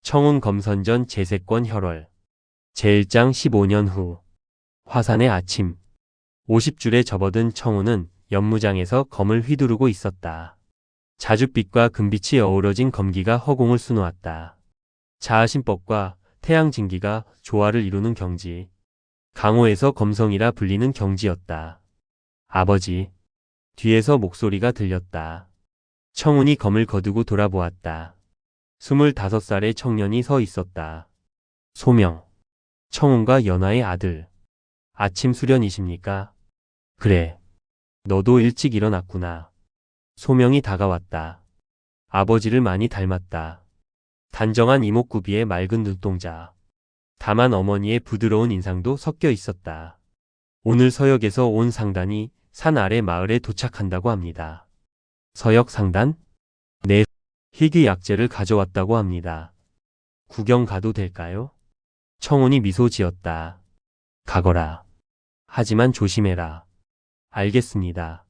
청운 검선전 제세권 혈월. 제1장 15년 후. 화산의 아침. 50줄에 접어든 청운은 연무장에서 검을 휘두르고 있었다. 자줏빛과 금빛이 어우러진 검기가 허공을 수놓았다. 자아신법과 태양진기가 조화를 이루는 경지. 강호에서 검성이라 불리는 경지였다. 아버지. 뒤에서 목소리가 들렸다. 청운이 검을 거두고 돌아보았다. 25살의 청년이 서 있었다. 소명. 청운과 연하의 아들. 아침 수련이십니까? 그래. 너도 일찍 일어났구나. 소명이 다가왔다. 아버지를 많이 닮았다. 단정한 이목구비의 맑은 눈동자. 다만 어머니의 부드러운 인상도 섞여 있었다. 오늘 서역에서 온 상단이 산 아래 마을에 도착한다고 합니다. 서역 상단? 네. 희귀 약재를 가져왔다고 합니다. 구경 가도 될까요? 청운이 미소 지었다. 가거라. 하지만 조심해라. 알겠습니다.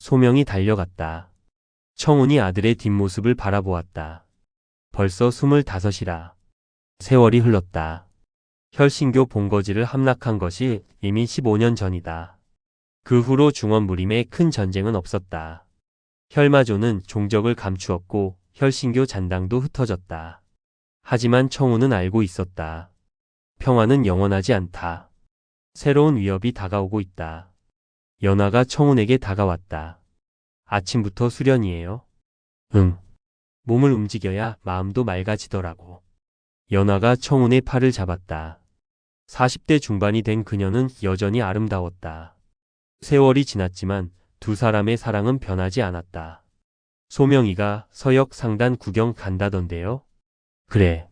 소명이 달려갔다. 청운이 아들의 뒷모습을 바라보았다. 벌써 25이라. 세월이 흘렀다. 혈신교 본거지를 함락한 것이 이미 15년 전이다. 그 후로 중원무림에 큰 전쟁은 없었다. 혈마조는 종적을 감추었고 혈신교 잔당도 흩어졌다. 하지만 청운은 알고 있었다. 평화는 영원하지 않다. 새로운 위협이 다가오고 있다. 연하가 청운에게 다가왔다. 아침부터 수련이에요? 응. 몸을 움직여야 마음도 맑아지더라고. 연하가 청운의 팔을 잡았다. 40대 중반이 된 그녀는 여전히 아름다웠다. 세월이 지났지만 두 사람의 사랑은 변하지 않았다. 소명이가 서역 상단 구경 간다던데요? 그래.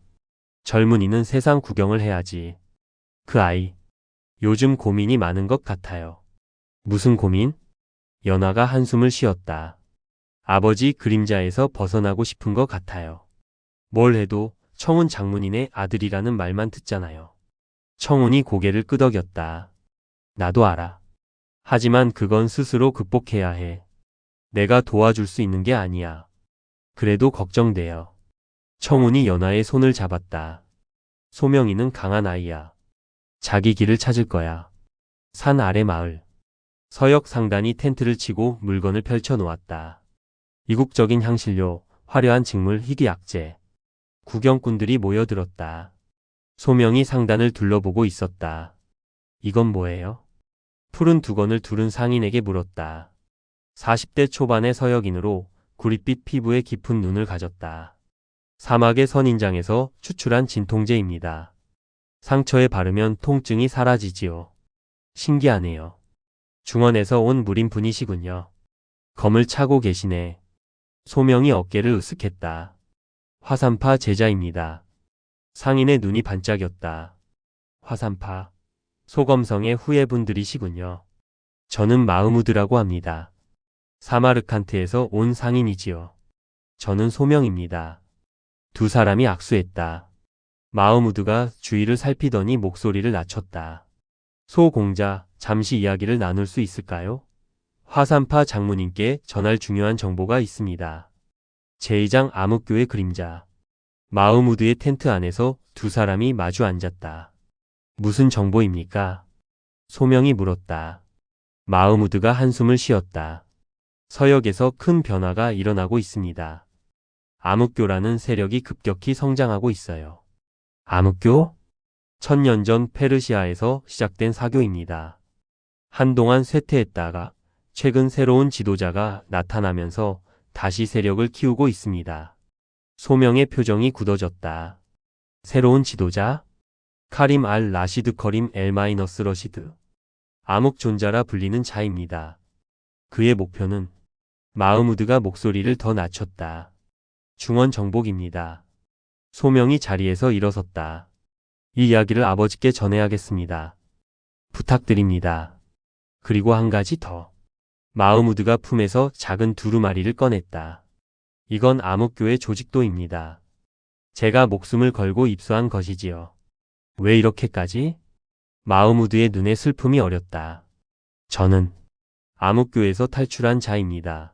젊은이는 세상 구경을 해야지. 그 아이. 요즘 고민이 많은 것 같아요. 무슨 고민? 연하가 한숨을 쉬었다. 아버지 그림자에서 벗어나고 싶은 것 같아요. 뭘 해도 청운 장문인의 아들이라는 말만 듣잖아요. 청운이 고개를 끄덕였다. 나도 알아. 하지만 그건 스스로 극복해야 해. 내가 도와줄 수 있는 게 아니야. 그래도 걱정돼요. 청운이 연하의 손을 잡았다. 소명이는 강한 아이야. 자기 길을 찾을 거야. 산 아래 마을. 서역 상단이 텐트를 치고 물건을 펼쳐 놓았다. 이국적인 향신료, 화려한 직물, 희귀 약재. 구경꾼들이 모여들었다. 소명이 상단을 둘러보고 있었다. 이건 뭐예요? 푸른 두건을 두른 상인에게 물었다. 40대 초반의 서역인으로 구릿빛 피부에 깊은 눈을 가졌다. 사막의 선인장에서 추출한 진통제입니다. 상처에 바르면 통증이 사라지지요. 신기하네요. 중원에서 온 무림분이시군요. 검을 차고 계시네. 소명이 어깨를 으쓱했다. 화산파 제자입니다. 상인의 눈이 반짝였다. 화산파. 소검성의 후예분들이시군요. 저는 마흐무드라고 합니다. 사마르칸트에서 온 상인이지요. 저는 소명입니다. 두 사람이 악수했다. 마흐무드가 주위를 살피더니 목소리를 낮췄다. 소공자, 잠시 이야기를 나눌 수 있을까요? 화산파 장모님께 전할 중요한 정보가 있습니다. 제2장 암흑교의 그림자. 마흐무드의 텐트 안에서 두 사람이 마주 앉았다. 무슨 정보입니까? 소명이 물었다. 마흐무드가 한숨을 쉬었다. 서역에서 큰 변화가 일어나고 있습니다. 암흑교라는 세력이 급격히 성장하고 있어요. 암흑교? 1000년 전 페르시아에서 시작된 사교입니다. 한동안 쇠퇴했다가 최근 새로운 지도자가 나타나면서 다시 세력을 키우고 있습니다. 소명의 표정이 굳어졌다. 새로운 지도자? 카림 알 라시드 커림 엘 러시드. 암흑존자라 불리는 자입니다. 그의 목표는 마흐무드가 목소리를 더 낮췄다. 중원 정복입니다. 소명이 자리에서 일어섰다. 이 이야기를 아버지께 전해야겠습니다. 부탁드립니다. 그리고 한 가지 더. 마흐무드가 품에서 작은 두루마리를 꺼냈다. 이건 암흑교의 조직도입니다. 제가 목숨을 걸고 입수한 것이지요. 왜 이렇게까지? 마흐무드의 눈에 슬픔이 어렸다. 저는 암흑교에서 탈출한 자입니다.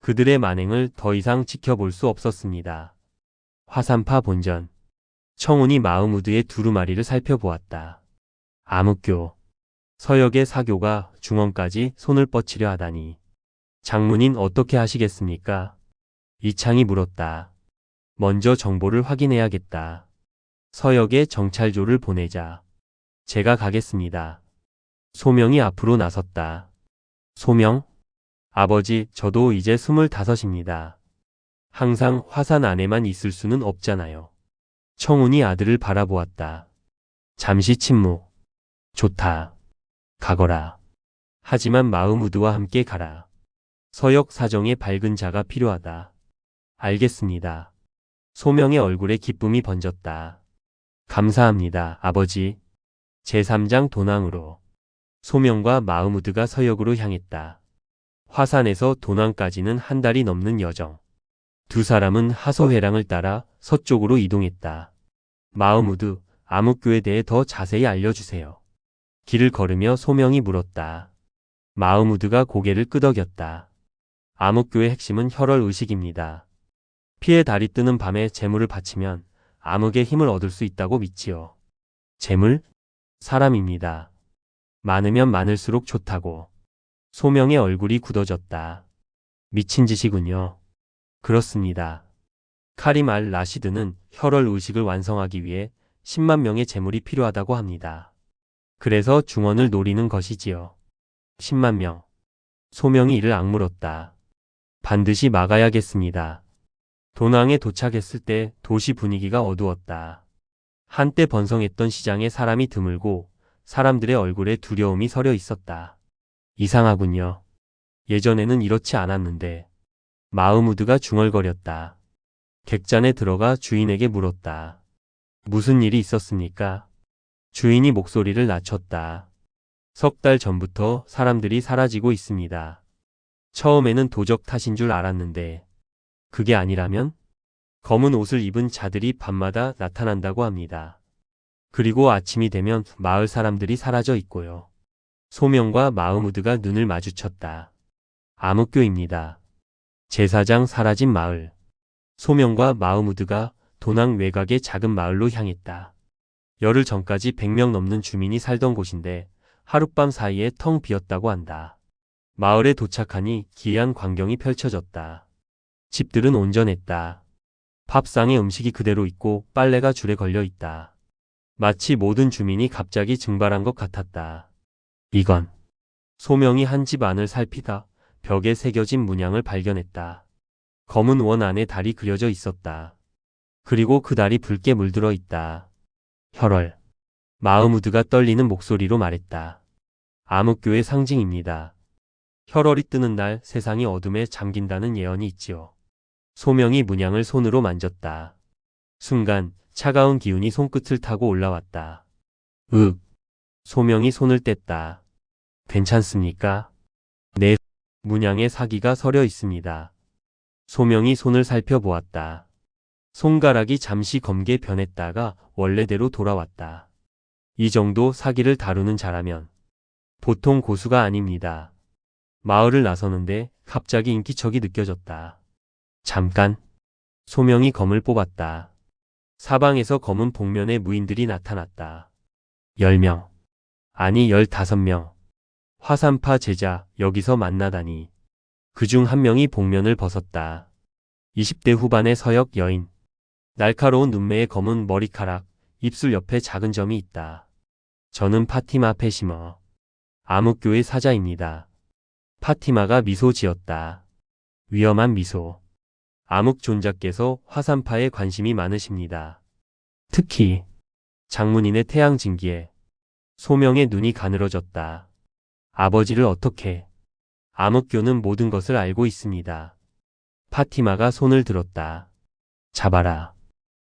그들의 만행을 더 이상 지켜볼 수 없었습니다. 화산파 본전. 청운이 마음우드의 두루마리를 살펴보았다. 암흑교. 서역의 사교가 중원까지 손을 뻗치려 하다니. 장문인 어떻게 하시겠습니까? 이창이 물었다. 먼저 정보를 확인해야겠다. 서역에 정찰조를 보내자. 제가 가겠습니다. 소명이 앞으로 나섰다. 소명? 아버지, 저도 이제 25입니다. 항상 화산 안에만 있을 수는 없잖아요. 청운이 아들을 바라보았다. 잠시 침묵. 좋다. 가거라. 하지만 마음우드와 함께 가라. 서역 사정에 밝은 자가 필요하다. 알겠습니다. 소명의 얼굴에 기쁨이 번졌다. 감사합니다, 아버지. 제3장 도낭으로. 소명과 마음우드가 서역으로 향했다. 화산에서 도낭까지는 한 달이 넘는 여정. 두 사람은 하소회랑을 따라 서쪽으로 이동했다. 마음우드, 암흑교에 대해 더 자세히 알려주세요. 길을 걸으며 소명이 물었다. 마음우드가 고개를 끄덕였다. 암흑교의 핵심은 혈월의식입니다. 피의 달이 뜨는 밤에 재물을 바치면 암흑의 힘을 얻을 수 있다고 믿지요. 재물? 사람입니다. 많으면 많을수록 좋다고. 소명의 얼굴이 굳어졌다. 미친 짓이군요. 그렇습니다. 카림 알 라시드는 혈월 의식을 완성하기 위해 10만 명의 재물이 필요하다고 합니다. 그래서 중원을 노리는 것이지요. 10만 명. 소명이 이를 악물었다. 반드시 막아야겠습니다. 도낭에 도착했을 때 도시 분위기가 어두웠다. 한때 번성했던 시장에 사람이 드물고 사람들의 얼굴에 두려움이 서려 있었다. 이상하군요. 예전에는 이렇지 않았는데. 마음우드가 중얼거렸다. 객잔에 들어가 주인에게 물었다. 무슨 일이 있었습니까? 주인이 목소리를 낮췄다. 석 달 전부터 사람들이 사라지고 있습니다. 처음에는 도적 탓인 줄 알았는데 그게 아니라면? 검은 옷을 입은 자들이 밤마다 나타난다고 합니다. 그리고 아침이 되면 마을 사람들이 사라져 있고요. 소명과 마음우드가 눈을 마주쳤다. 암흑교입니다. 제사장 사라진 마을. 소명과 마음우드가 도낭 외곽의 작은 마을로 향했다. 열흘 전까지 100명 넘는 주민이 살던 곳인데 하룻밤 사이에 텅 비었다고 한다. 마을에 도착하니 기이한 광경이 펼쳐졌다. 집들은 온전했다. 밥상에 음식이 그대로 있고 빨래가 줄에 걸려 있다. 마치 모든 주민이 갑자기 증발한 것 같았다. 이건. 소명이 한 집 안을 살피다 벽에 새겨진 문양을 발견했다. 검은 원 안에 달이 그려져 있었다. 그리고 그 달이 붉게 물들어 있다. 혈월. 마음우드가 떨리는 목소리로 말했다. 암흑교의 상징입니다. 혈월이 뜨는 날 세상이 어둠에 잠긴다는 예언이 있지요. 소명이 문양을 손으로 만졌다. 순간 차가운 기운이 손끝을 타고 올라왔다. 소명이 손을 뗐다. 괜찮습니까? 네. 문양에 사기가 서려 있습니다. 소명이 손을 살펴보았다. 손가락이 잠시 검게 변했다가 원래대로 돌아왔다. 이 정도 사기를 다루는 자라면 보통 고수가 아닙니다. 마을을 나서는데 갑자기 인기척이 느껴졌다. 잠깐. 소명이 검을 뽑았다. 사방에서 검은 복면의 무인들이 나타났다. 10명. 아니 15명. 화산파 제자 여기서 만나다니. 그중 한 명이 복면을 벗었다. 20대 후반의 서역 여인. 날카로운 눈매에 검은 머리카락, 입술 옆에 작은 점이 있다. 저는 파티마 페시머. 암흑교의 사자입니다. 파티마가 미소 지었다. 위험한 미소. 암흑존자께서 화산파에 관심이 많으십니다. 특히 장문인의 태양징기에. 소명의 눈이 가늘어졌다. 아버지를 어떻게? 암흑교는 모든 것을 알고 있습니다. 파티마가 손을 들었다. 잡아라.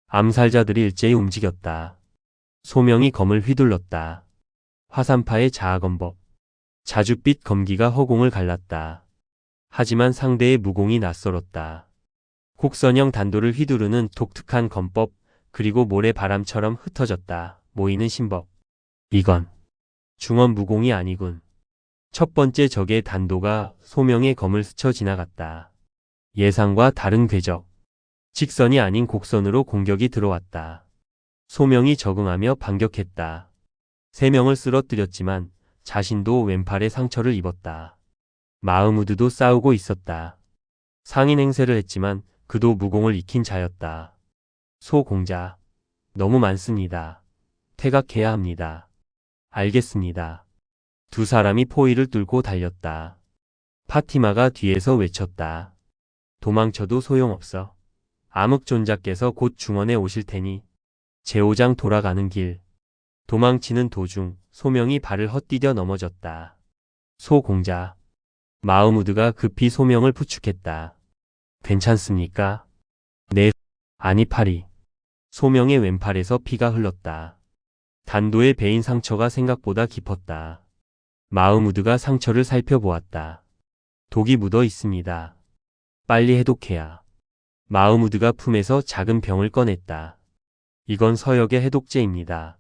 암살자들이 일제히 움직였다. 소명이 검을 휘둘렀다. 화산파의 자아검법. 자줏빛 검기가 허공을 갈랐다. 하지만 상대의 무공이 낯설었다. 곡선형 단도를 휘두르는 독특한 검법, 그리고 모래바람처럼 흩어졌다. 모이는 신법. 이건 중원 무공이 아니군. 첫 번째 적의 단도가 소명의 검을 스쳐 지나갔다. 예상과 다른 궤적. 직선이 아닌 곡선으로 공격이 들어왔다. 소명이 적응하며 반격했다. 3명을 쓰러뜨렸지만 자신도 왼팔에 상처를 입었다. 마흐무드도 싸우고 있었다. 상인 행세를 했지만 그도 무공을 익힌 자였다. 소공자, 너무 많습니다. 퇴각해야 합니다. 알겠습니다. 두 사람이 포위를 뚫고 달렸다. 파티마가 뒤에서 외쳤다. 도망쳐도 소용없어. 암흑존자께서 곧 중원에 오실 테니 제오장 돌아가는 길. 도망치는 도중 소명이 발을 헛디뎌 넘어졌다. 소공자. 마흐무드가 급히 소명을 부축했다. 괜찮습니까? 네. 아니 팔이. 소명의 왼팔에서 피가 흘렀다. 단도의 베인 상처가 생각보다 깊었다. 마흐무드가 상처를 살펴보았다. 독이 묻어 있습니다. 빨리 해독해야. 마흐무드가 품에서 작은 병을 꺼냈다. 이건 서역의 해독제입니다.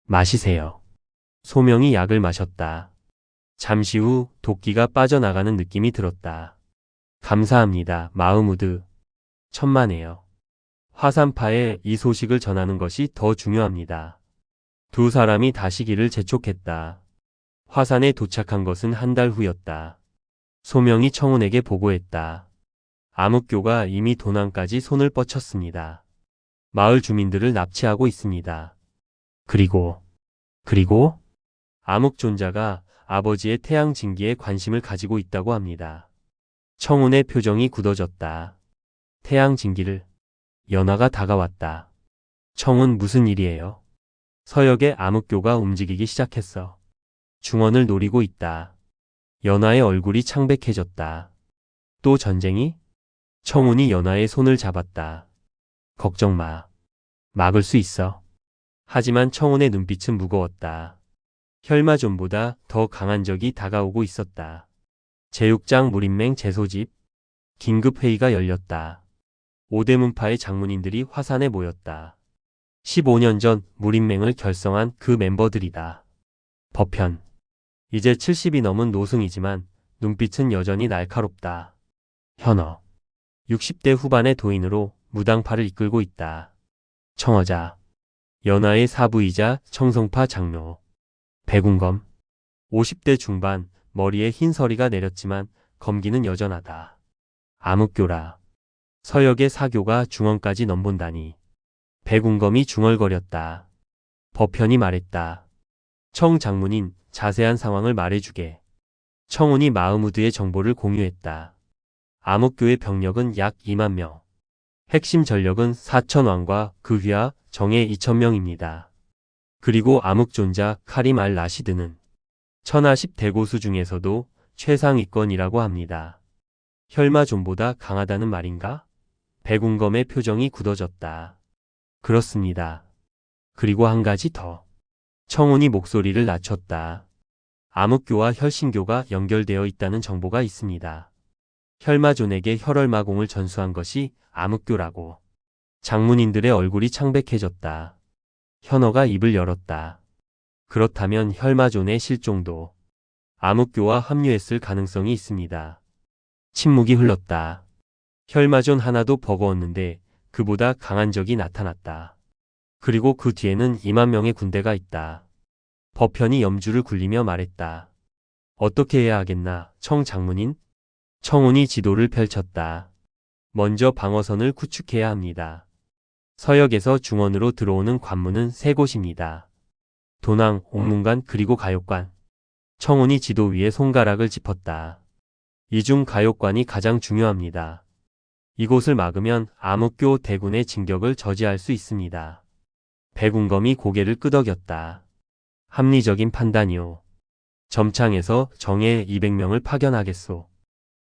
마시세요. 소명이 약을 마셨다. 잠시 후 도끼가 빠져나가는 느낌이 들었다. 감사합니다, 마흐무드. 천만에요. 화산파에 이 소식을 전하는 것이 더 중요합니다. 두 사람이 다시 길을 재촉했다. 화산에 도착한 것은 한 달 후였다. 소명이 청운에게 보고했다. 암흑교가 이미 도난까지 손을 뻗쳤습니다. 마을 주민들을 납치하고 있습니다. 그리고 암흑존자가 아버지의 태양 진기에 관심을 가지고 있다고 합니다. 청운의 표정이 굳어졌다. 태양 진기를. 연화가 다가왔다. 청운 무슨 일이에요? 서역의 암흑교가 움직이기 시작했어. 중원을 노리고 있다. 연화의 얼굴이 창백해졌다. 또 전쟁이? 청운이 연화의 손을 잡았다. 걱정 마. 막을 수 있어. 하지만 청운의 눈빛은 무거웠다. 혈마존보다 더 강한 적이 다가오고 있었다. 제6장 무림맹 제소집. 긴급회의가 열렸다. 5대문파의 장문인들이 화산에 모였다. 15년 전 무림맹을 결성한 그 멤버들이다. 법현. 이제 70이 넘은 노승이지만 눈빛은 여전히 날카롭다. 현어. 60대 후반의 도인으로 무당파를 이끌고 있다. 청어자. 연하의 사부이자 청성파 장로. 백운검. 50대 중반, 머리에 흰 서리가 내렸지만 검기는 여전하다. 암흑교라. 서역의 사교가 중원까지 넘본다니. 백운검이 중얼거렸다. 법현이 말했다. 청 장문인, 자세한 상황을 말해주게. 청운이 마흐무드의 정보를 공유했다. 암흑교의 병력은 약 2만 명. 핵심 전력은 4천왕과 그 휘하 정예 2천명입니다. 그리고 암흑존자 카림 알 라시드는 천하십 대고수 중에서도 최상위권이라고 합니다. 혈마존보다 강하다는 말인가? 백운검의 표정이 굳어졌다. 그렇습니다. 그리고 한 가지 더. 청운이 목소리를 낮췄다. 암흑교와 혈신교가 연결되어 있다는 정보가 있습니다. 혈마존에게 혈월마공을 전수한 것이 암흑교라고. 장문인들의 얼굴이 창백해졌다. 현어가 입을 열었다. 그렇다면 혈마존의 실종도 암흑교와 합류했을 가능성이 있습니다. 침묵이 흘렀다. 혈마존 하나도 버거웠는데 그보다 강한 적이 나타났다. 그리고 그 뒤에는 2만 명의 군대가 있다. 법현이 염주를 굴리며 말했다. 어떻게 해야 하겠나, 청 장문인? 청운이 지도를 펼쳤다. 먼저 방어선을 구축해야 합니다. 서역에서 중원으로 들어오는 관문은 3곳입니다. 도낭, 옥문관 그리고 가욕관. 청운이 지도 위에 손가락을 짚었다. 이 중 가욕관이 가장 중요합니다. 이곳을 막으면 암흑교 대군의 진격을 저지할 수 있습니다. 백운검이 고개를 끄덕였다. 합리적인 판단이오. 점창에서 정예 200명을 파견하겠소.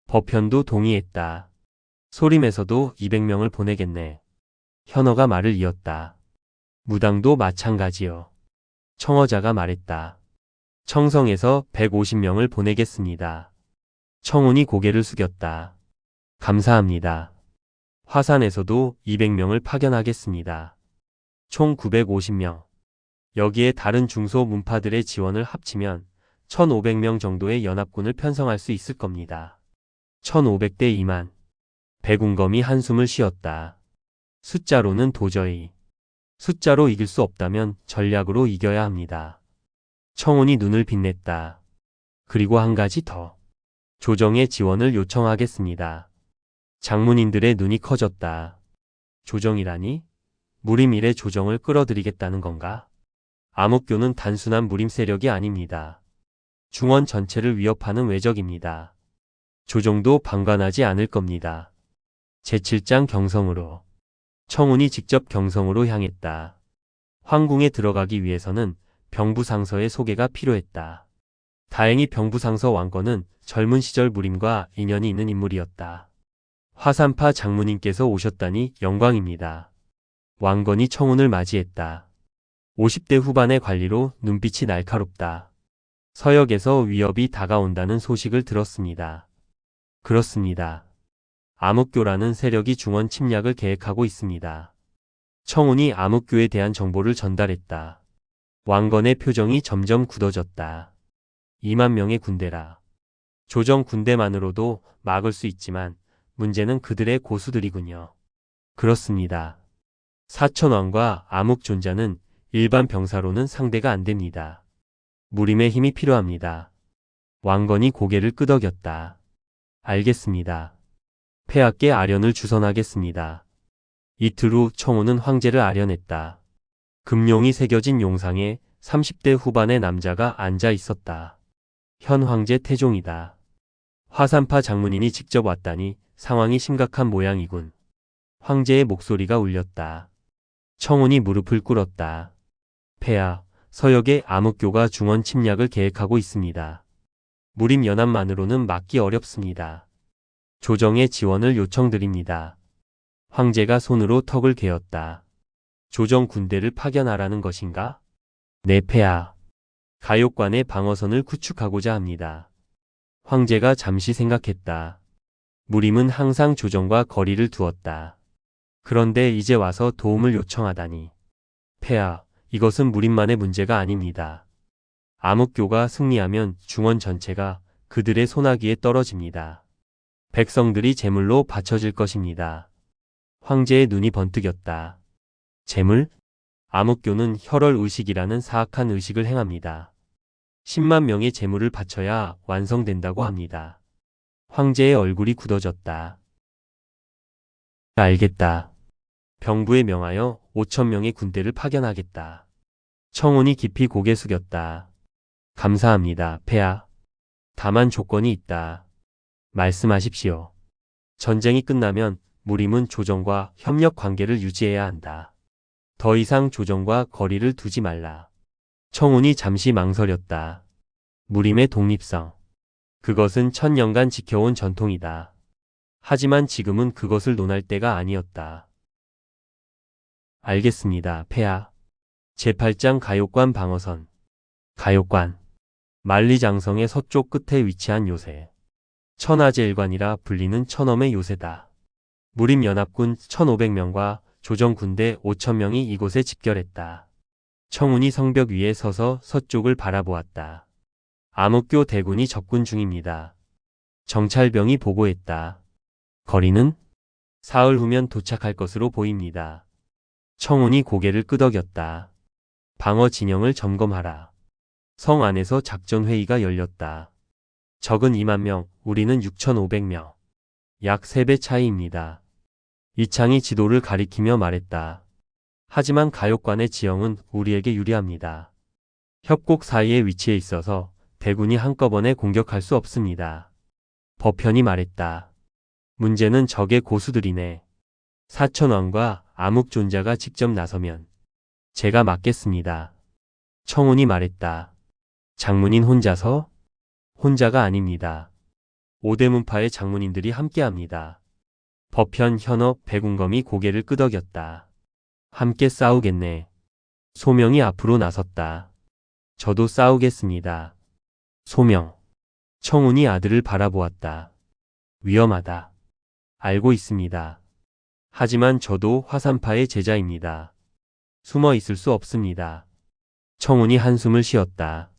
법현도 동의했다. 소림에서도 200명을 보내겠네. 현어가 말을 이었다. 무당도 마찬가지요. 청어자가 말했다. 청성에서 150명을 보내겠습니다. 청운이 고개를 숙였다. 감사합니다. 화산에서도 200명을 파견하겠습니다. 총 950명. 여기에 다른 중소 문파들의 지원을 합치면 1500명 정도의 연합군을 편성할 수 있을 겁니다. 1500대 2만. 백운검이 한숨을 쉬었다. 숫자로는 도저히. 숫자로 이길 수 없다면 전략으로 이겨야 합니다. 청운이 눈을 빛냈다. 그리고 한 가지 더. 조정의 지원을 요청하겠습니다. 장문인들의 눈이 커졌다. 조정이라니? 무림 일의 조정을 끌어들이겠다는 건가? 암흑교는 단순한 무림 세력이 아닙니다. 중원 전체를 위협하는 외적입니다. 조정도 방관하지 않을 겁니다. 제7장 경성으로. 청운이 직접 경성으로 향했다. 황궁에 들어가기 위해서는 병부상서의 소개가 필요했다. 다행히 병부상서 왕건은 젊은 시절 무림과 인연이 있는 인물이었다. 화산파 장모님께서 오셨다니 영광입니다. 왕건이 청운을 맞이했다. 50대 후반의 관리로 눈빛이 날카롭다. 서역에서 위협이 다가온다는 소식을 들었습니다. 그렇습니다. 암흑교라는 세력이 중원 침략을 계획하고 있습니다. 청운이 암흑교에 대한 정보를 전달했다. 왕건의 표정이 점점 굳어졌다. 2만 명의 군대라. 조정 군대만으로도 막을 수 있지만 문제는 그들의 고수들이군요. 그렇습니다. 사천왕과 암흑존자는 일반 병사로는 상대가 안 됩니다. 무림의 힘이 필요합니다. 왕건이 고개를 끄덕였다. 알겠습니다. 폐하께 아련을 주선하겠습니다. 이틀 후 청운은 황제를 아련했다. 금룡이 새겨진 용상에 30대 후반의 남자가 앉아 있었다. 현 황제 태종이다. 화산파 장문인이 직접 왔다니 상황이 심각한 모양이군. 황제의 목소리가 울렸다. 청운이 무릎을 꿇었다. 폐하, 서역의 암흑교가 중원 침략을 계획하고 있습니다. 무림 연합만으로는 막기 어렵습니다. 조정의 지원을 요청드립니다. 황제가 손으로 턱을 괴었다. 조정 군대를 파견하라는 것인가? 네, 폐하. 가욕관의 방어선을 구축하고자 합니다. 황제가 잠시 생각했다. 무림은 항상 조정과 거리를 두었다. 그런데 이제 와서 도움을 요청하다니. 폐하, 이것은 무림만의 문제가 아닙니다. 암흑교가 승리하면 중원 전체가 그들의 손아귀에 떨어집니다. 백성들이 제물로 바쳐질 것입니다. 황제의 눈이 번뜩였다. 제물? 암흑교는 혈월의식이라는 사악한 의식을 행합니다. 10만 명의 제물을 바쳐야 완성된다고 합니다. 황제의 얼굴이 굳어졌다. 알겠다. 병부에 명하여 5천 명의 군대를 파견하겠다. 청운이 깊이 고개 숙였다. 감사합니다, 폐하. 다만 조건이 있다. 말씀하십시오. 전쟁이 끝나면 무림은 조정과 협력 관계를 유지해야 한다. 더 이상 조정과 거리를 두지 말라. 청운이 잠시 망설였다. 무림의 독립성. 그것은 천년간 지켜온 전통이다. 하지만 지금은 그것을 논할 때가 아니었다. 알겠습니다, 폐하. 제8장 가욕관 방어선. 가욕관. 만리장성의 서쪽 끝에 위치한 요새. 천하제일관이라 불리는 천엄의 요새다. 무림연합군 1,500명과 조정군대 5,000명이 이곳에 집결했다. 청운이 성벽 위에 서서 서쪽을 바라보았다. 암흑교 대군이 접근 중입니다. 정찰병이 보고했다. 거리는? 사흘 후면 도착할 것으로 보입니다. 청운이 고개를 끄덕였다. 방어 진영을 점검하라. 성 안에서 작전회의가 열렸다. 적은 2만 명, 우리는 6,500명. 약 3배 차이입니다. 이창이 지도를 가리키며 말했다. 하지만 가욕관의 지형은 우리에게 유리합니다. 협곡 사이에 위치해 있어서 대군이 한꺼번에 공격할 수 없습니다. 법현이 말했다. 문제는 적의 고수들이네. 사천왕과 암흑존자가 직접 나서면 제가 막겠습니다. 청운이 말했다. 장문인 혼자서? 혼자가 아닙니다. 오대문파의 장문인들이 함께합니다. 법현, 현업, 백운검이 고개를 끄덕였다. 함께 싸우겠네. 소명이 앞으로 나섰다. 저도 싸우겠습니다. 소명. 청운이 아들을 바라보았다. 위험하다. 알고 있습니다. 하지만 저도 화산파의 제자입니다. 숨어 있을 수 없습니다. 청운이 한숨을 쉬었다.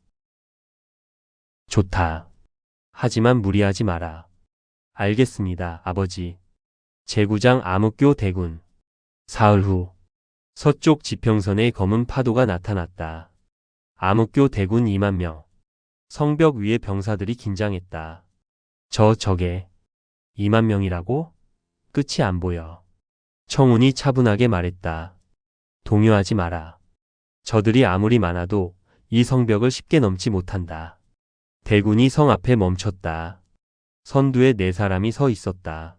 좋다. 하지만 무리하지 마라. 알겠습니다, 아버지. 제9장 암흑교 대군. 사흘 후. 서쪽 지평선에 검은 파도가 나타났다. 암흑교 대군 2만 명. 성벽 위에 병사들이 긴장했다. 저게 2만 명이라고? 끝이 안 보여. 청운이 차분하게 말했다. 동요하지 마라. 저들이 아무리 많아도 이 성벽을 쉽게 넘지 못한다. 대군이 성 앞에 멈췄다. 선두에 4사람이 서 있었다.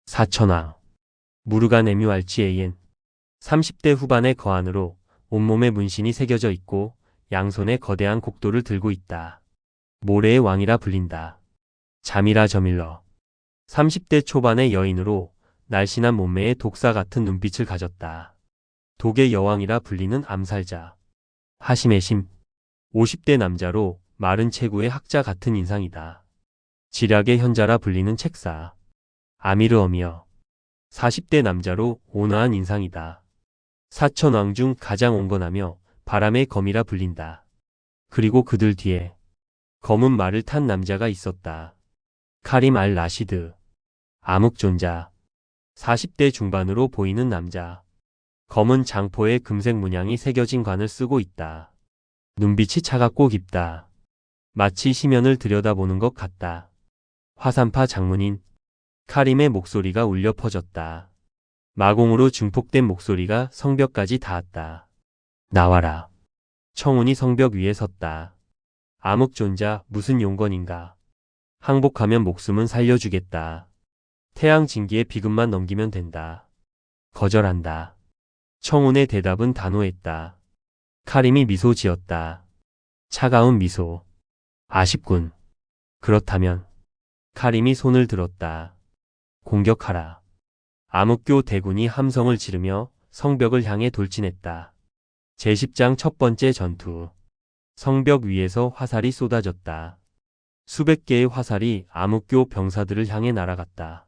사천왕. 무르간 MURGAN. 30대 후반의 거안으로 온몸에 문신이 새겨져 있고 양손에 거대한 곡도를 들고 있다. 모래의 왕이라 불린다. 자미라 저밀러. 30대 초반의 여인으로 날씬한 몸매에 독사 같은 눈빛을 가졌다. 독의 여왕이라 불리는 암살자. 하시메심. 50대 남자로 마른 체구의 학자 같은 인상이다. 지략의 현자라 불리는 책사. 아미르 어미어. 40대 남자로 온화한 인상이다. 사천왕 중 가장 온건하며 바람의 검이라 불린다. 그리고 그들 뒤에 검은 말을 탄 남자가 있었다. 카림 알 라시드. 암흑존자. 40대 중반으로 보이는 남자. 검은 장포에 금색 문양이 새겨진 관을 쓰고 있다. 눈빛이 차갑고 깊다. 마치 시면을 들여다보는 것 같다. 화산파 장문인 카림의 목소리가 울려 퍼졌다. 마공으로 증폭된 목소리가 성벽까지 닿았다. 나와라. 청운이 성벽 위에 섰다. 암흑존자 무슨 용건인가. 항복하면 목숨은 살려주겠다. 태양 진기의 비급만 넘기면 된다. 거절한다. 청운의 대답은 단호했다. 카림이 미소 지었다. 차가운 미소. 아쉽군. 그렇다면. 카림이 손을 들었다. 공격하라. 암흑교 대군이 함성을 지르며 성벽을 향해 돌진했다. 제10장 첫 번째 전투. 성벽 위에서 화살이 쏟아졌다. 수백 개의 화살이 암흑교 병사들을 향해 날아갔다.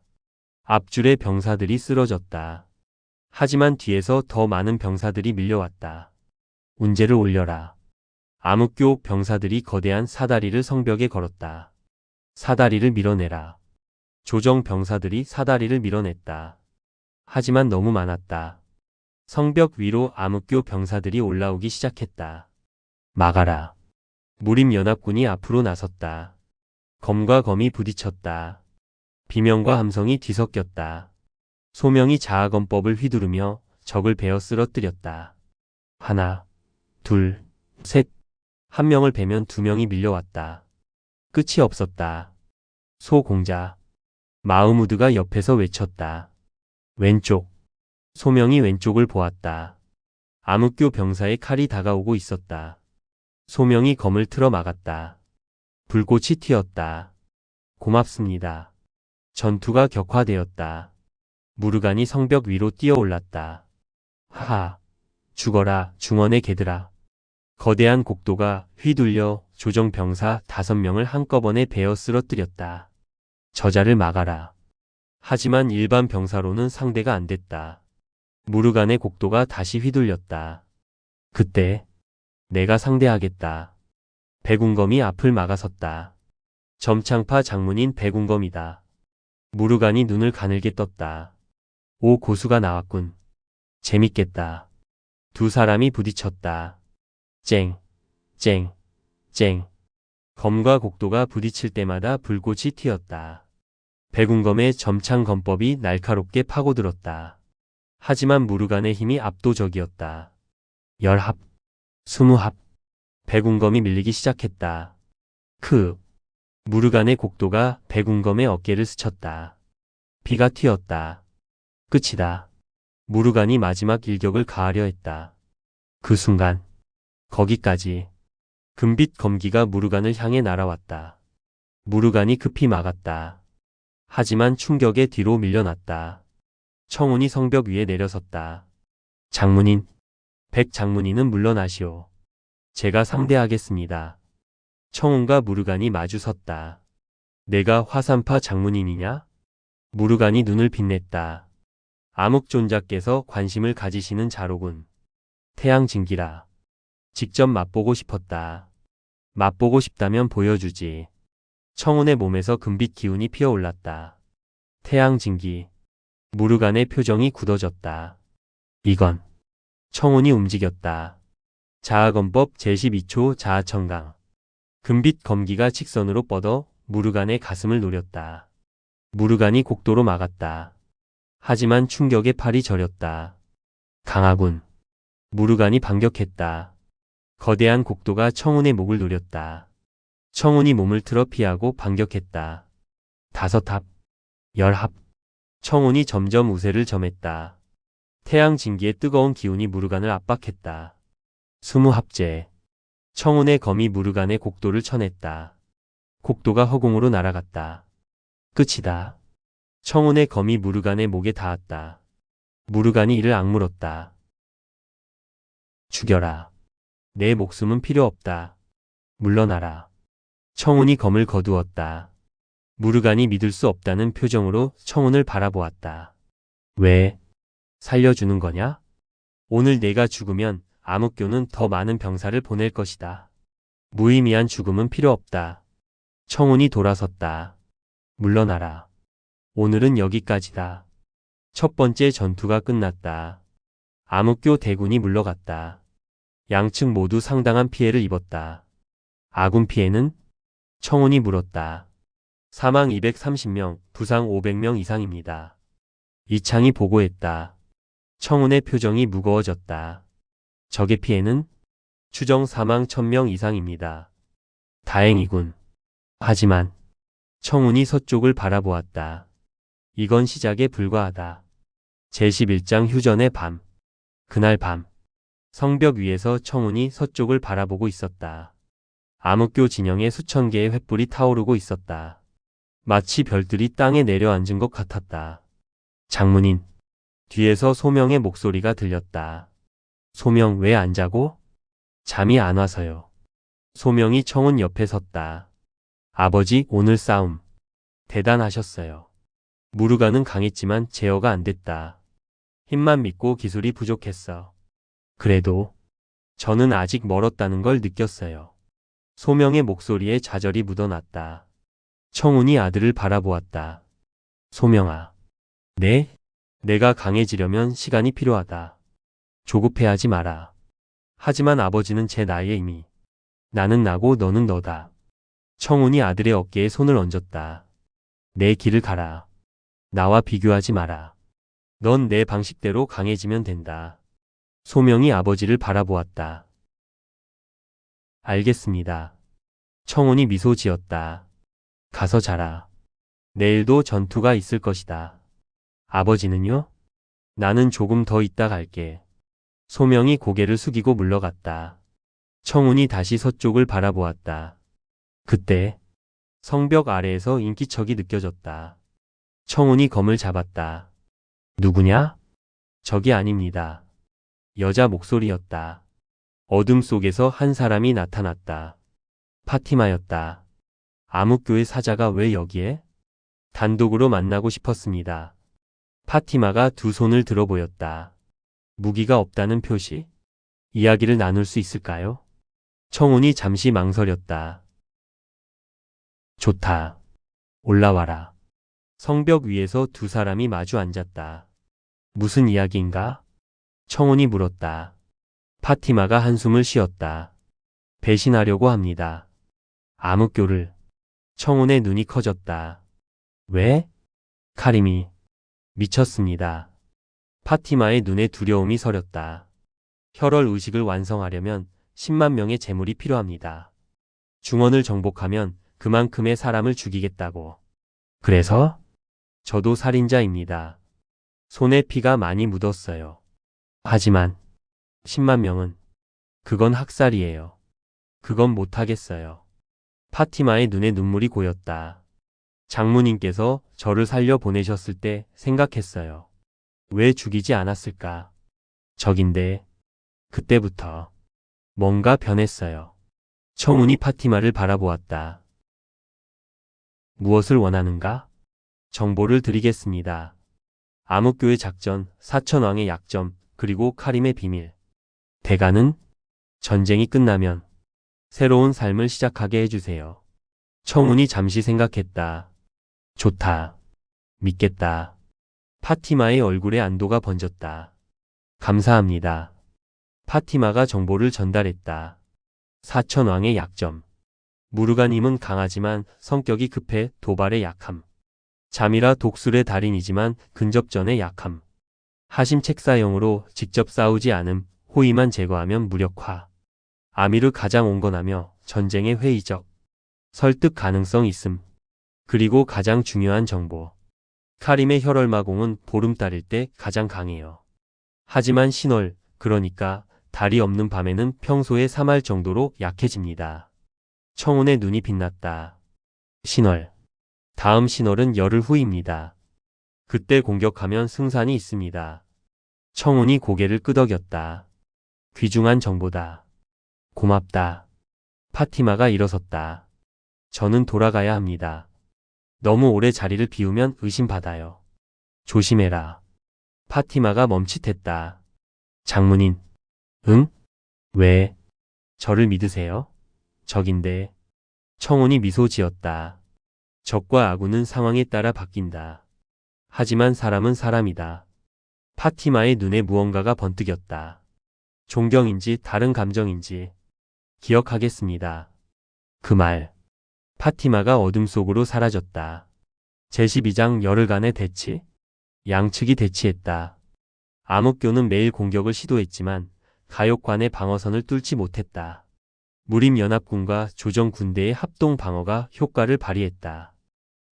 앞줄의 병사들이 쓰러졌다. 하지만 뒤에서 더 많은 병사들이 밀려왔다. 운제를 올려라. 암흑교 병사들이 거대한 사다리를 성벽에 걸었다. 사다리를 밀어내라. 조정 병사들이 사다리를 밀어냈다. 하지만 너무 많았다. 성벽 위로 암흑교 병사들이 올라오기 시작했다. 막아라. 무림연합군이 앞으로 나섰다. 검과 검이 부딪혔다. 비명과 함성이 뒤섞였다. 소명이 자아검법을 휘두르며 적을 베어 쓰러뜨렸다. 하나, 둘, 셋. 한 명을 베면 2명이 밀려왔다. 끝이 없었다. 소공자. 마흐무드가 옆에서 외쳤다. 왼쪽. 소명이 왼쪽을 보았다. 암흑교 병사의 칼이 다가오고 있었다. 소명이 검을 틀어 막았다. 불꽃이 튀었다. 고맙습니다. 전투가 격화되었다. 무르간이 성벽 위로 뛰어올랐다. 하하. 죽어라, 중원의 개들아. 거대한 곡도가 휘둘려 조정병사 5명을 한꺼번에 베어 쓰러뜨렸다. 저자를 막아라. 하지만 일반 병사로는 상대가 안 됐다. 무르간의 곡도가 다시 휘둘렸다. 그때 내가 상대하겠다. 백운검이 앞을 막아섰다. 점창파 장문인 백운검이다. 무르간이 눈을 가늘게 떴다. 오, 고수가 나왔군. 재밌겠다. 2사람이 부딪혔다. 쨍, 쨍, 쨍. 검과 곡도가 부딪힐 때마다 불꽃이 튀었다. 백운검의 점창검법이 날카롭게 파고들었다. 하지만 무르간의 힘이 압도적이었다. 10합, 20합. 백운검이 밀리기 시작했다. 무르간의 곡도가 백운검의 어깨를 스쳤다. 피가 튀었다. 끝이다. 무르간이 마지막 일격을 가하려 했다. 그 순간 거기까지 금빛 검기가 무르간을 향해 날아왔다. 무르간이 급히 막았다. 하지만 충격에 뒤로 밀려났다. 청운이 성벽 위에 내려섰다. 장문인, 백장문인은 물러나시오. 제가 상대하겠습니다. 청운과 무르간이 마주 섰다. 내가 화산파 장문인이냐? 무르간이 눈을 빛냈다. 암흑존자께서 관심을 가지시는 자로군. 태양진기라. 직접 맛보고 싶었다. 맛보고 싶다면 보여주지. 청운의 몸에서 금빛 기운이 피어올랐다. 태양진기. 무르간의 표정이 굳어졌다. 이건 청운이 움직였다. 자아검법 제12초 자아청강. 금빛 검기가 직선으로 뻗어 무르간의 가슴을 노렸다. 무르간이 곡도로 막았다. 하지만 충격에 팔이 저렸다. 강하군. 무르간이 반격했다. 거대한 곡도가 청운의 목을 노렸다. 청운이 몸을 틀어 피하고 반격했다. 5합, 10합. 청운이 점점 우세를 점했다. 태양 진기의 뜨거운 기운이 무르간을 압박했다. 20합째. 청운의 검이 무르간의 곡도를 쳐냈다. 곡도가 허공으로 날아갔다. 끝이다. 청운의 검이 무르간의 목에 닿았다. 무르간이 이를 악물었다. 죽여라. 내 목숨은 필요 없다. 물러나라. 청운이 검을 거두었다. 무르간이 믿을 수 없다는 표정으로 청운을 바라보았다. 왜? 살려주는 거냐? 오늘 내가 죽으면 암흑교는 더 많은 병사를 보낼 것이다. 무의미한 죽음은 필요 없다. 청운이 돌아섰다. 물러나라. 오늘은 여기까지다. 첫 번째 전투가 끝났다. 암흑교 대군이 물러갔다. 양측 모두 상당한 피해를 입었다. 아군 피해는? 청운이 물었다. 사망 230명, 부상 500명 이상입니다. 이창이 보고했다. 청운의 표정이 무거워졌다. 적의 피해는? 추정 사망 1000명 이상입니다. 다행이군. 하지만 청운이 서쪽을 바라보았다. 이건 시작에 불과하다. 제11장 휴전의 밤. 그날 밤. 성벽 위에서 청운이 서쪽을 바라보고 있었다. 암흑교 진영에 수천 개의 횃불이 타오르고 있었다. 마치 별들이 땅에 내려앉은 것 같았다. 장문인. 뒤에서 소명의 목소리가 들렸다. 소명 왜 안 자고? 잠이 안 와서요. 소명이 청운 옆에 섰다. 아버지 오늘 싸움. 대단하셨어요. 무르간은 강했지만 제어가 안 됐다. 힘만 믿고 기술이 부족했어. 그래도 저는 아직 멀었다는 걸 느꼈어요. 소명의 목소리에 좌절이 묻어났다. 청운이 아들을 바라보았다. 소명아. 네? 내가 강해지려면 시간이 필요하다. 조급해하지 마라. 하지만 아버지는 제 나이에 이미. 나는 나고 너는 너다. 청운이 아들의 어깨에 손을 얹었다. 내 길을 가라. 나와 비교하지 마라. 넌 내 방식대로 강해지면 된다. 소명이 아버지를 바라보았다. 알겠습니다. 청운이 미소 지었다. 가서 자라. 내일도 전투가 있을 것이다. 아버지는요? 나는 조금 더 있다 갈게. 소명이 고개를 숙이고 물러갔다. 청운이 다시 서쪽을 바라보았다. 그때 성벽 아래에서 인기척이 느껴졌다. 청운이 검을 잡았다. 누구냐? 적이 아닙니다. 여자 목소리였다. 어둠 속에서 한 사람이 나타났다. 파티마였다. 암흑교의 사자가 왜 여기에? 단독으로 만나고 싶었습니다. 파티마가 두 손을 들어 보였다. 무기가 없다는 표시? 이야기를 나눌 수 있을까요? 청운이 잠시 망설였다. 좋다. 올라와라. 성벽 위에서 두 사람이 마주 앉았다. 무슨 이야기인가? 청운이 물었다. 파티마가 한숨을 쉬었다. 배신하려고 합니다. 암흑교를. 청운의 눈이 커졌다. 왜? 카림이. 미쳤습니다. 파티마의 눈에 두려움이 서렸다. 혈월 의식을 완성하려면 10만 명의 재물이 필요합니다. 중원을 정복하면 그만큼의 사람을 죽이겠다고. 그래서? 저도 살인자입니다. 손에 피가 많이 묻었어요. 하지만 10만 명은 그건 학살이에요. 그건 못하겠어요. 파티마의 눈에 눈물이 고였다. 장모님께서 저를 살려 보내셨을 때 생각했어요. 왜 죽이지 않았을까? 적인데 그때부터 뭔가 변했어요. 청운이 파티마를 바라보았다. 무엇을 원하는가? 정보를 드리겠습니다. 암흑교의 작전, 사천왕의 약점, 그리고 카림의 비밀. 대가는 전쟁이 끝나면 새로운 삶을 시작하게 해주세요. 청운이 잠시 생각했다. 좋다. 믿겠다. 파티마의 얼굴에 안도가 번졌다. 감사합니다. 파티마가 정보를 전달했다. 사천왕의 약점. 무르간임은 강하지만 성격이 급해 도발에 약함. 자미라 독술의 달인이지만 근접전에 약함. 하심 책사형으로 직접 싸우지 않음, 호위만 제거하면 무력화. 아미르 가장 온건하며 전쟁에 회의적. 설득 가능성 있음. 그리고 가장 중요한 정보. 카림의 혈월마공은 보름달일 때 가장 강해요. 하지만 신월, 그러니까 달이 없는 밤에는 평소에 3할 정도로 약해집니다. 청운의 눈이 빛났다. 신월. 다음 신월은 열흘 후입니다. 그때 공격하면 승산이 있습니다. 청운이 고개를 끄덕였다. 귀중한 정보다. 고맙다. 파티마가 일어섰다. 저는 돌아가야 합니다. 너무 오래 자리를 비우면 의심받아요. 조심해라. 파티마가 멈칫했다. 장문인. 응? 왜? 저를 믿으세요? 적인데. 청운이 미소 지었다. 적과 아군은 상황에 따라 바뀐다. 하지만 사람은 사람이다. 파티마의 눈에 무언가가 번뜩였다. 존경인지 다른 감정인지. 기억하겠습니다. 그 말. 파티마가 어둠 속으로 사라졌다. 제12장 열흘간의 대치. 양측이 대치했다. 암흑교는 매일 공격을 시도했지만 가욕관의 방어선을 뚫지 못했다. 무림연합군과 조정군대의 합동 방어가 효과를 발휘했다.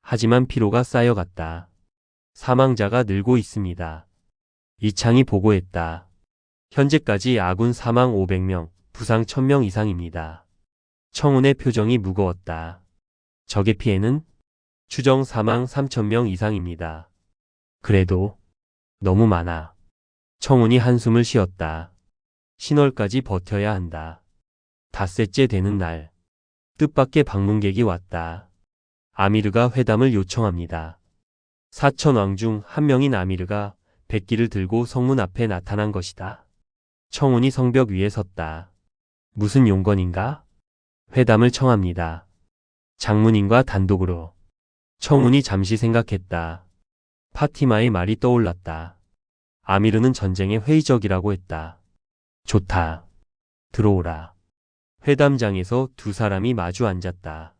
하지만 피로가 쌓여갔다. 사망자가 늘고 있습니다. 이창이 보고했다. 현재까지 아군 사망 500명, 부상 1000명 이상입니다. 청운의 표정이 무거웠다. 적의 피해는? 추정 사망 3000명 이상입니다. 그래도 너무 많아. 청운이 한숨을 쉬었다. 신월까지 버텨야 한다. 닷새째 되는 날. 뜻밖의 방문객이 왔다. 아미르가 회담을 요청합니다. 사천왕 중 한 명인 아미르가 백기를 들고 성문 앞에 나타난 것이다. 청운이 성벽 위에 섰다. 무슨 용건인가? 회담을 청합니다. 장문인과 단독으로. 청운이 잠시 생각했다. 파티마의 말이 떠올랐다. 아미르는 전쟁에 회의적이라고 했다. 좋다. 들어오라. 회담장에서 두 사람이 마주 앉았다.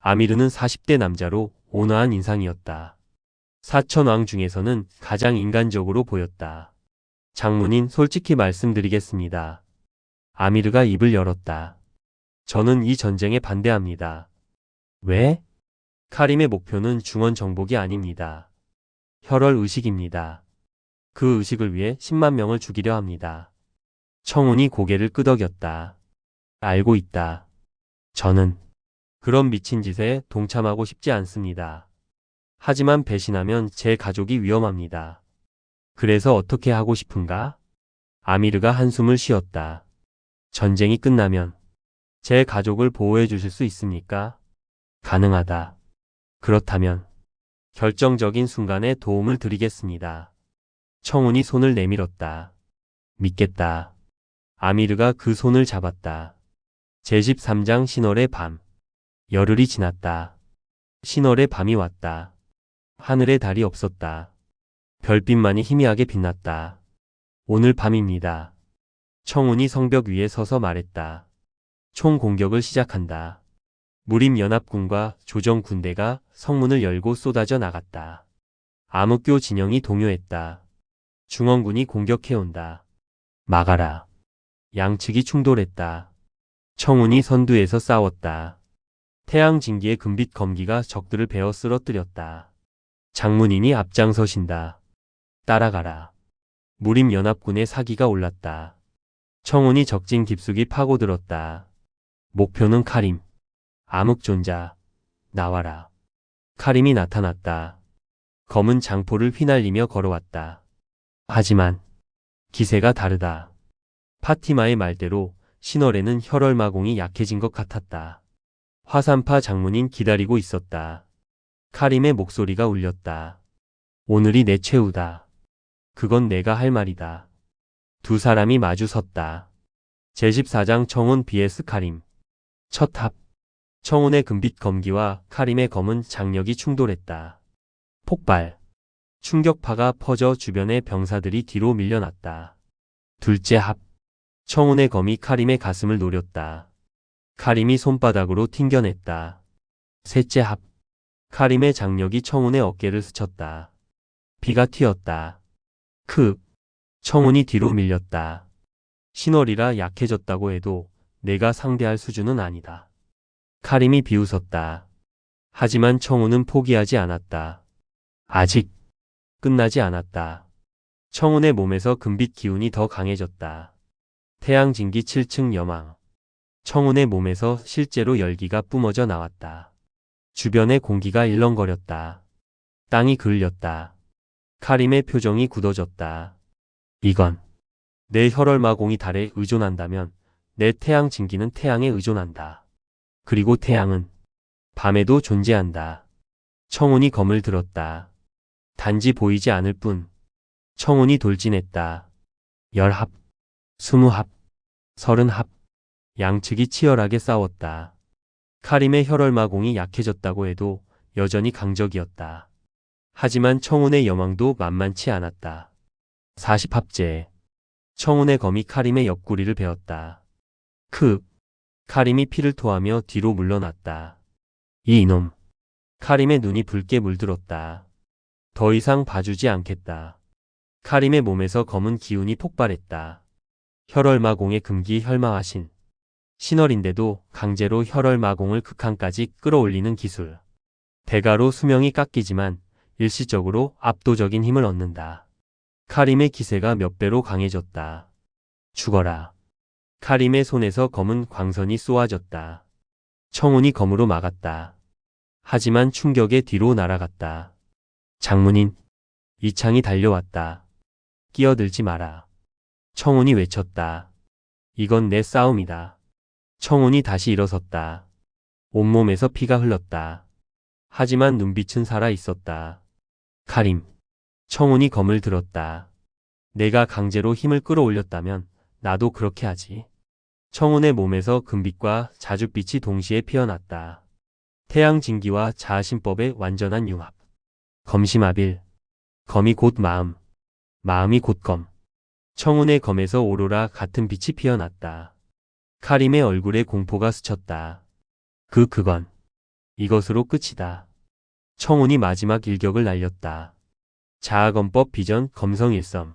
아미르는 40대 남자로 온화한 인상이었다. 사천왕 중에서는 가장 인간적으로 보였다. 장문인 솔직히 말씀드리겠습니다. 아미르가 입을 열었다. 저는 이 전쟁에 반대합니다. 왜? 카림의 목표는 중원 정복이 아닙니다. 혈월 의식입니다. 그 의식을 위해 10만 명을 죽이려 합니다. 청운이 고개를 끄덕였다. 알고 있다. 저는 그런 미친 짓에 동참하고 싶지 않습니다. 하지만 배신하면 제 가족이 위험합니다. 그래서 어떻게 하고 싶은가? 아미르가 한숨을 쉬었다. 전쟁이 끝나면 제 가족을 보호해 주실 수 있습니까? 가능하다. 그렇다면 결정적인 순간에 도움을 드리겠습니다. 청운이 손을 내밀었다. 믿겠다. 아미르가 그 손을 잡았다. 제13장 신월의 밤. 열흘이 지났다. 신월의 밤이 왔다. 하늘에 달이 없었다. 별빛만이 희미하게 빛났다. 오늘 밤입니다. 청운이 성벽 위에 서서 말했다. 총 공격을 시작한다. 무림연합군과 조정군대가 성문을 열고 쏟아져 나갔다. 암흑교 진영이 동요했다. 중원군이 공격해온다. 막아라. 양측이 충돌했다. 청운이 선두에서 싸웠다. 태양 진기의 금빛 검기가 적들을 베어 쓰러뜨렸다. 장문인이 앞장서신다. 따라가라. 무림연합군의 사기가 올랐다. 청운이 적진 깊숙이 파고들었다. 목표는 카림. 암흑존자. 나와라. 카림이 나타났다. 검은 장포를 휘날리며 걸어왔다. 하지만 기세가 다르다. 파티마의 말대로 신월에는 혈월마공이 약해진 것 같았다. 화산파 장문인 기다리고 있었다. 카림의 목소리가 울렸다. 오늘이 내 최후다. 그건 내가 할 말이다. 두 사람이 마주 섰다. 제14장 청운 vs 카림. 첫 합. 청운의 금빛 검기와 카림의 검은 장력이 충돌했다. 폭발. 충격파가 퍼져 주변의 병사들이 뒤로 밀려났다. 둘째 합. 청운의 검이 카림의 가슴을 노렸다. 카림이 손바닥으로 튕겨냈다. 셋째 합. 카림의 장력이 청운의 어깨를 스쳤다. 피가 튀었다. 크. 청운이 뒤로 밀렸다. 신월이라 약해졌다고 해도 내가 상대할 수준은 아니다. 카림이 비웃었다. 하지만 청운은 포기하지 않았다. 아직 끝나지 않았다. 청운의 몸에서 금빛 기운이 더 강해졌다. 태양진기 7층 여망. 청운의 몸에서 실제로 열기가 뿜어져 나왔다. 주변의 공기가 일렁거렸다. 땅이 그을렸다. 카림의 표정이 굳어졌다. 이건 내 혈월마공이 달에 의존한다면 내 태양진기는 태양에 의존한다. 그리고 태양은 밤에도 존재한다. 청운이 검을 들었다. 단지 보이지 않을 뿐. 청운이 돌진했다. 10합, 20합, 30합. 양측이 치열하게 싸웠다. 카림의 혈월마공이 약해졌다고 해도 여전히 강적이었다. 하지만 청운의 여망도 만만치 않았다. 40합째. 청운의 검이 카림의 옆구리를 베었다. 크. 카림이 피를 토하며 뒤로 물러났다. 이놈. 카림의 눈이 붉게 물들었다. 더 이상 봐주지 않겠다. 카림의 몸에서 검은 기운이 폭발했다. 혈월마공의 금기 혈마화신. 신월인데도 강제로 혈월마공을 극한까지 끌어올리는 기술. 대가로 수명이 깎이지만 일시적으로 압도적인 힘을 얻는다. 카림의 기세가 몇 배로 강해졌다. 죽어라. 카림의 손에서 검은 광선이 쏘아졌다. 청운이 검으로 막았다. 하지만 충격에 뒤로 날아갔다. 장문인. 이창이 달려왔다. 끼어들지 마라. 청운이 외쳤다. 이건 내 싸움이다. 청운이 다시 일어섰다. 온몸에서 피가 흘렀다. 하지만 눈빛은 살아 있었다. 카림. 청운이 검을 들었다. 내가 강제로 힘을 끌어올렸다면 나도 그렇게 하지. 청운의 몸에서 금빛과 자줏빛이 동시에 피어났다. 태양진기와 자아신법의 완전한 융합. 검심합일. 검이 곧 마음. 마음이 곧 검. 청운의 검에서 오로라 같은 빛이 피어났다. 카림의 얼굴에 공포가 스쳤다. 그건 이것으로 끝이다. 청운이 마지막 일격을 날렸다. 자아검법 비전 검성일섬.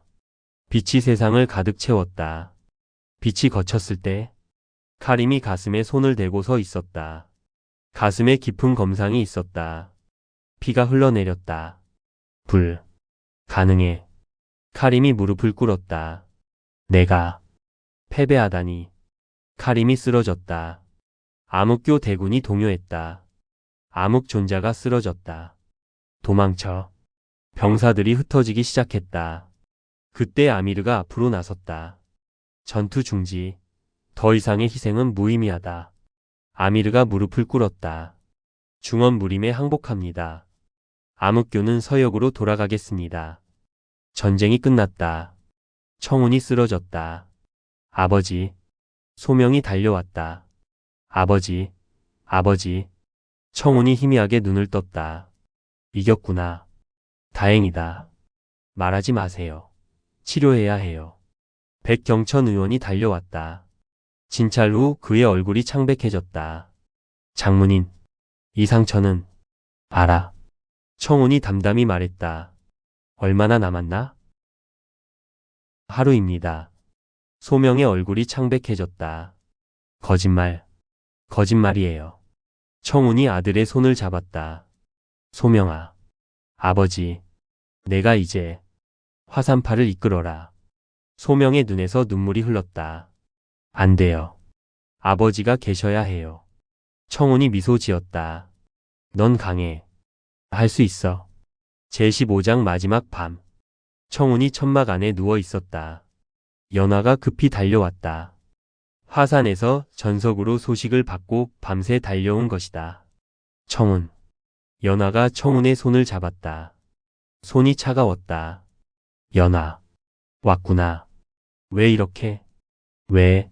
빛이 세상을 가득 채웠다. 빛이 거쳤을 때 카림이 가슴에 손을 대고 서 있었다. 가슴에 깊은 검상이 있었다. 피가 흘러내렸다. 불. 가능해. 카림이 무릎을 꿇었다. 내가 패배하다니. 카림이 쓰러졌다. 암흑교 대군이 동요했다. 암흑존자가 쓰러졌다. 도망쳐. 병사들이 흩어지기 시작했다. 그때 아미르가 앞으로 나섰다. 전투 중지. 더 이상의 희생은 무의미하다. 아미르가 무릎을 꿇었다. 중언무림에 항복합니다. 암흑교는 서역으로 돌아가겠습니다. 전쟁이 끝났다. 청운이 쓰러졌다. 아버지. 소명이 달려왔다. 아버지. 아버지. 청운이 희미하게 눈을 떴다. 이겼구나. 다행이다. 말하지 마세요. 치료해야 해요. 백경천 의원이 달려왔다. 진찰 후 그의 얼굴이 창백해졌다. 장문인. 이 상처는 알아. 청운이 담담히 말했다. 얼마나 남았나? 하루입니다. 소명의 얼굴이 창백해졌다. 거짓말. 거짓말이에요. 청운이 아들의 손을 잡았다. 소명아. 아버지. 내가 이제 화산파를 이끌어라. 소명의 눈에서 눈물이 흘렀다. 안 돼요. 아버지가 계셔야 해요. 청운이 미소 지었다. 넌 강해. 할 수 있어. 제15장 마지막 밤. 청운이 천막 안에 누워 있었다. 연화가 급히 달려왔다. 화산에서 전석으로 소식을 받고 밤새 달려온 것이다. 청운. 연화가 청운의 손을 잡았다. 손이 차가웠다. 연화. 왔구나. 왜 이렇게? 왜?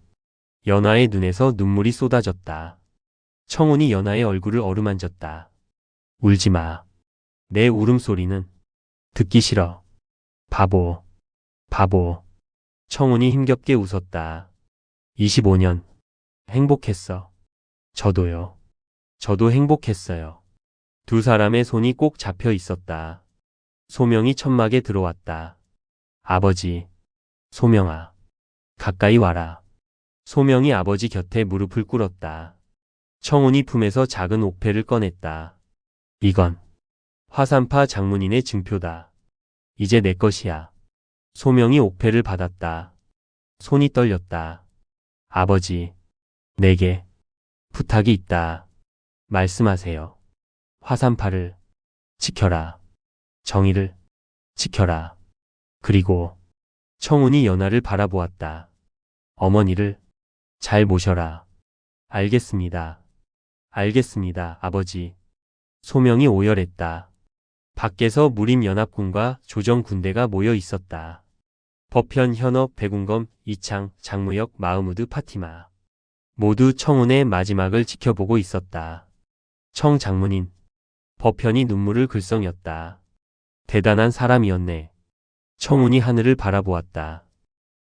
연화의 눈에서 눈물이 쏟아졌다. 청운이 연화의 얼굴을 어루만졌다. 울지 마. 내 울음소리는 듣기 싫어. 바보. 바보. 청운이 힘겹게 웃었다. 25년. 행복했어. 저도요. 저도 행복했어요. 두 사람의 손이 꼭 잡혀 있었다. 소명이 천막에 들어왔다. 아버지. 소명아. 가까이 와라. 소명이 아버지 곁에 무릎을 꿇었다. 청운이 품에서 작은 옥패를 꺼냈다. 이건 화산파 장문인의 증표다. 이제 내 것이야. 소명이 옥패를 받았다. 손이 떨렸다. 아버지, 내게 부탁이 있다. 말씀하세요. 화산파를 지켜라. 정의를 지켜라. 그리고 청운이 연하를 바라보았다. 어머니를 잘 모셔라. 알겠습니다. 알겠습니다, 아버지. 소명이 오열했다. 밖에서 무림연합군과 조정군대가 모여 있었다. 법현, 현업, 백운검, 이창, 장무역, 마흐무드, 파티마. 모두 청운의 마지막을 지켜보고 있었다. 청 장문인. 법현이 눈물을 글썽였다. 대단한 사람이었네. 청운이 하늘을 바라보았다.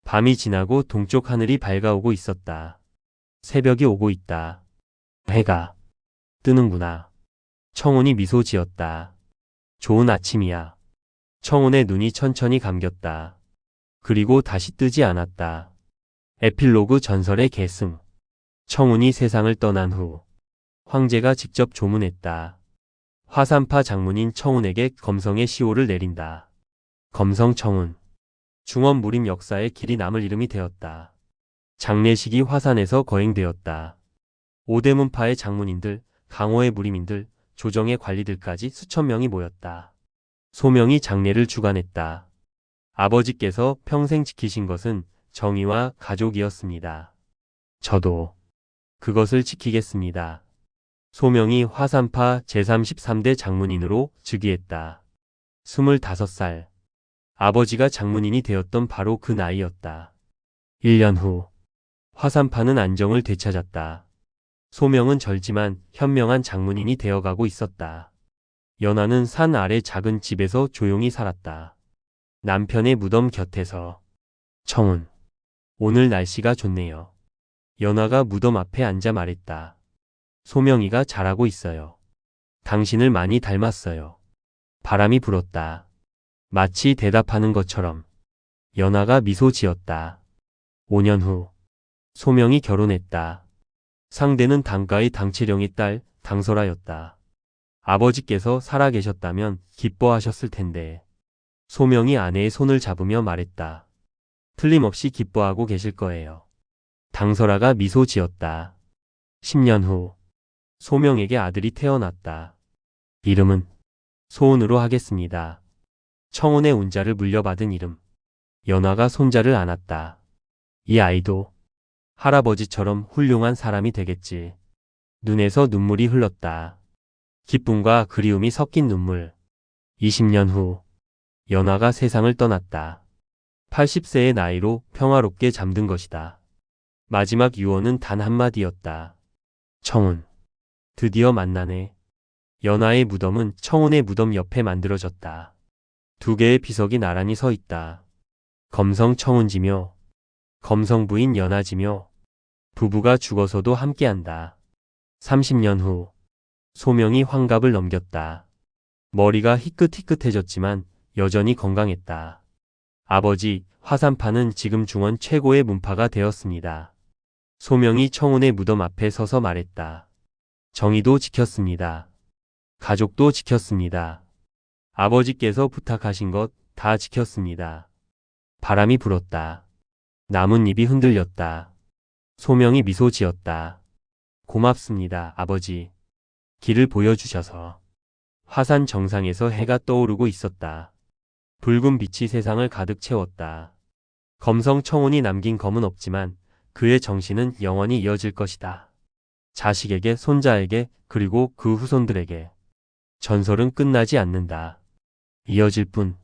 밤이 지나고 동쪽 하늘이 밝아오고 있었다. 새벽이 오고 있다. 해가 뜨는구나. 청운이 미소 지었다. 좋은 아침이야. 청운의 눈이 천천히 감겼다. 그리고 다시 뜨지 않았다. 에필로그 전설의 계승. 청운이 세상을 떠난 후 황제가 직접 조문했다. 화산파 장문인 청운에게 검성의 시호를 내린다. 검성 청운. 중원 무림 역사에 길이 남을 이름이 되었다. 장례식이 화산에서 거행되었다. 오대문파의 장문인들, 강호의 무림인들, 조정의 관리들까지 수천 명이 모였다. 소명이 장례를 주관했다. 아버지께서 평생 지키신 것은 정의와 가족이었습니다. 저도 그것을 지키겠습니다. 소명이 화산파 제33대 장문인으로 즉위했다. 25살. 아버지가 장문인이 되었던 바로 그 나이였다. 1년 후 화산파는 안정을 되찾았다. 소명은 젊지만 현명한 장문인이 되어가고 있었다. 연하는 산 아래 작은 집에서 조용히 살았다. 남편의 무덤 곁에서. 청운. 오늘 날씨가 좋네요. 연하가 무덤 앞에 앉아 말했다. 소명이가 잘하고 있어요. 당신을 많이 닮았어요. 바람이 불었다. 마치 대답하는 것처럼. 연하가 미소 지었다. 5년 후 소명이 결혼했다. 상대는 당가의 당치령의 딸 당설아였다. 아버지께서 살아계셨다면 기뻐하셨을 텐데. 소명이 아내의 손을 잡으며 말했다. 틀림없이 기뻐하고 계실 거예요. 당설아가 미소 지었다. 10년 후 소명에게 아들이 태어났다. 이름은 소운으로 하겠습니다. 청운의 운자를 물려받은 이름. 연하가 손자를 안았다. 이 아이도 할아버지처럼 훌륭한 사람이 되겠지. 눈에서 눈물이 흘렀다. 기쁨과 그리움이 섞인 눈물. 20년 후 연하가 세상을 떠났다. 80세의 나이로 평화롭게 잠든 것이다. 마지막 유언은 단 한마디였다. 청운. 드디어 만나네. 연하의 무덤은 청운의 무덤 옆에 만들어졌다. 두 개의 비석이 나란히 서 있다. 검성 청운지며 검성 부인 연하지며 부부가 죽어서도 함께한다. 30년 후 소명이 환갑을 넘겼다. 머리가 희끗희끗해졌지만 여전히 건강했다. 아버지, 화산파는 지금 중원 최고의 문파가 되었습니다. 소명이 청운의 무덤 앞에 서서 말했다. 정의도 지켰습니다. 가족도 지켰습니다. 아버지께서 부탁하신 것 다 지켰습니다. 바람이 불었다. 나뭇잎이 흔들렸다. 소명이 미소 지었다. 고맙습니다, 아버지. 길을 보여주셔서. 화산 정상에서 해가 떠오르고 있었다. 붉은 빛이 세상을 가득 채웠다. 검성 청운이 남긴 검은 없지만 그의 정신은 영원히 이어질 것이다. 자식에게, 손자에게, 그리고 그 후손들에게. 전설은 끝나지 않는다. 이어질 뿐.